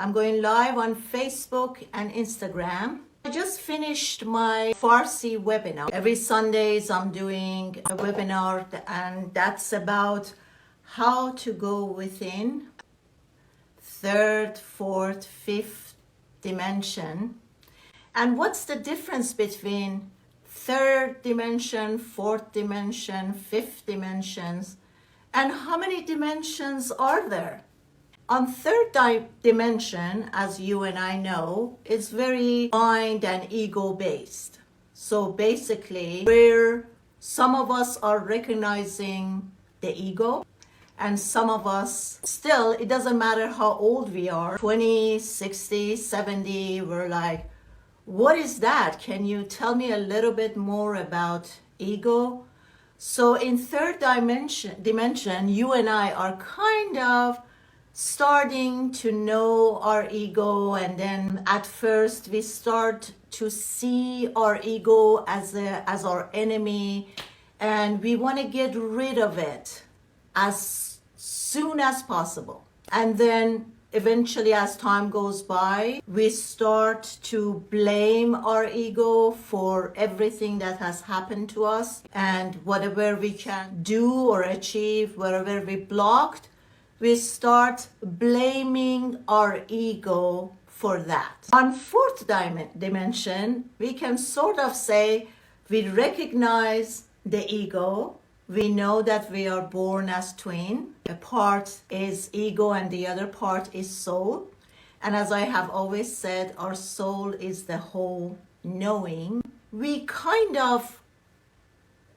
I'm going live on Facebook and Instagram. I just finished my Farsi webinar. Every Sundays I'm doing a webinar, and that's about how to go within third, fourth, fifth dimension. And what's the difference between third dimension, fourth dimension, fifth dimensions, and how many dimensions are there? On third dimension, as you and I know, is very mind and ego based. So basically, where some of us are recognizing the ego, and some of us still, it doesn't matter how old we are, 20, 60, 70, we're like, what is that? Can you tell me a little bit more about ego? So in third dimension, you and I are kind of starting to know our ego, and then at first we start to see our ego as our enemy, and we want to get rid of it as soon as possible. And then eventually, as time goes by, we start to blame our ego for everything that has happened to us, and whatever we can do or achieve, wherever we blocked, we start blaming our ego for that. On fourth dimension, we can sort of say we recognize the ego. We know that we are born as twin. A part is ego and the other part is soul. And as I have always said, our soul is the whole knowing. We kind of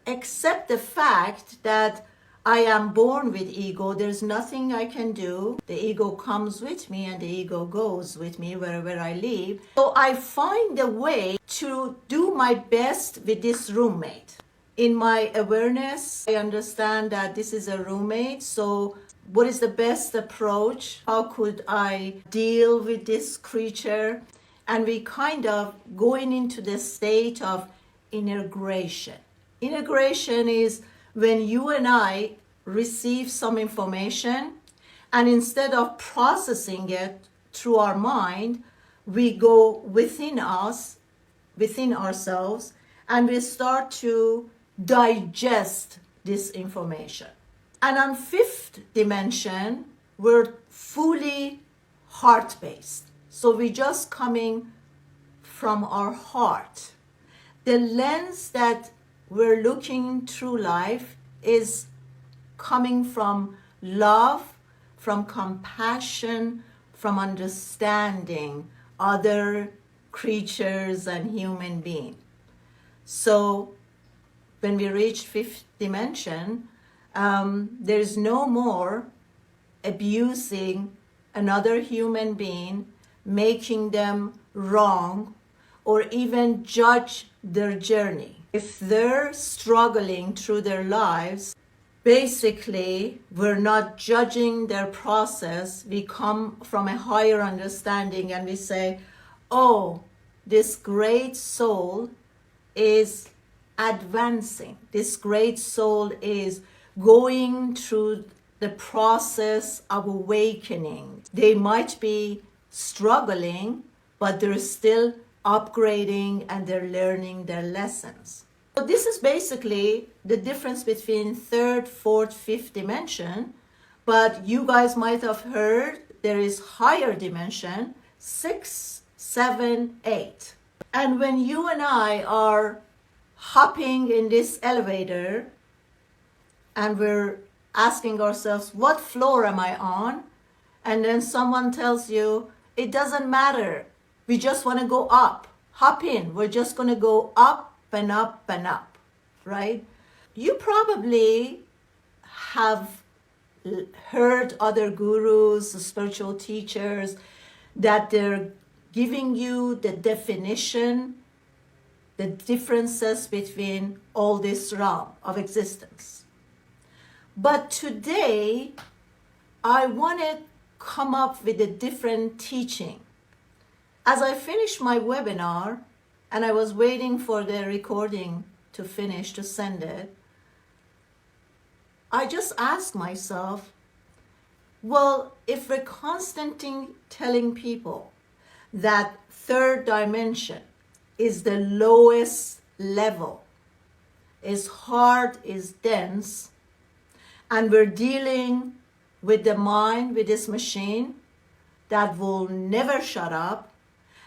accept the fact that I am born with ego. There's nothing I can do. The ego comes with me and the ego goes with me wherever I live. So I find a way to do my best with this roommate. In my awareness, I understand that this is a roommate. So what is the best approach? How could I deal with this creature? And we kind of going into the state of integration. Integration is when you and I receive some information, and instead of processing it through our mind, we go within us, within ourselves, and we start to digest this information. And on fifth dimension, we're fully heart-based. So we're just coming from our heart. The lens that we're looking through life is coming from love, from compassion, from understanding other creatures and human beings. So when we reach fifth dimension, there's no more abusing another human being, making them wrong, or even judge their journey. If they're struggling through their lives, basically, we're not judging their process. We come from a higher understanding and we say, oh, this great soul is advancing. This great soul is going through the process of awakening. They might be struggling, but they're still upgrading and they're learning their lessons. So this is basically the difference between third, fourth, fifth dimension. But you guys might have heard there is higher dimension, 6, 7, 8. And when you and I are hopping in this elevator and we're asking ourselves, what floor am I on? And then someone tells you, it doesn't matter. We just want to go up. Hop in. We're just going to go up and up and up, right? You probably have heard other gurus, spiritual teachers, that they're giving you the definition, the differences between all this realm of existence. But today, I want to come up with a different teaching. As I finished my webinar, and I was waiting for the recording to finish to send it, I just asked myself, Well, if we're constantly telling people that third dimension is the lowest level, is hard, is dense, and we're dealing with the mind, with this machine that will never shut up,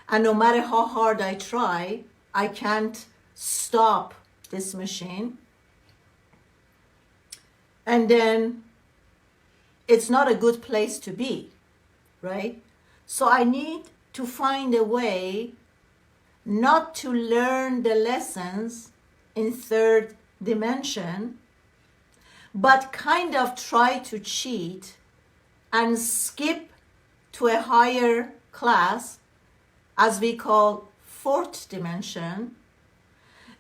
and no matter how hard I try, I can't stop this machine. And then it's not a good place to be, right? So I need to find a way not to learn the lessons in third dimension, but kind of try to cheat and skip to a higher class, as we call fourth dimension.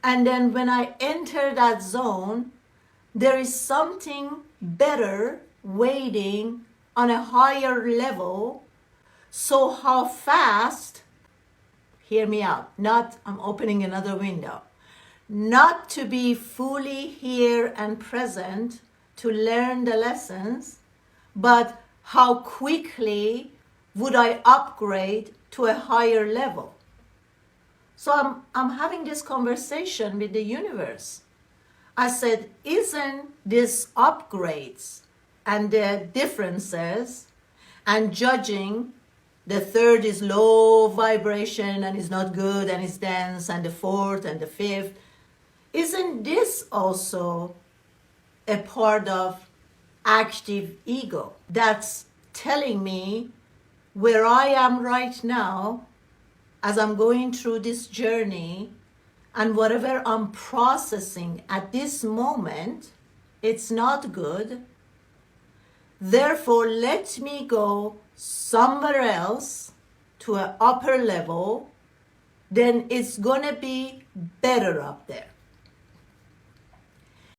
And then when I enter that zone, there is something better waiting on a higher level. So how fast, hear me out, not I'm opening another window, not to be fully here and present to learn the lessons, but how quickly would I upgrade to a higher level? So I'm having this conversation with the universe. I said, isn't this upgrades and the differences and judging the third is low vibration and is not good and is dense, and the fourth and the fifth, isn't this also a part of active ego that's telling me where I am right now as I'm going through this journey, and whatever I'm processing at this moment, it's not good. Therefore, let me go somewhere else to an upper level, then it's gonna be better up there.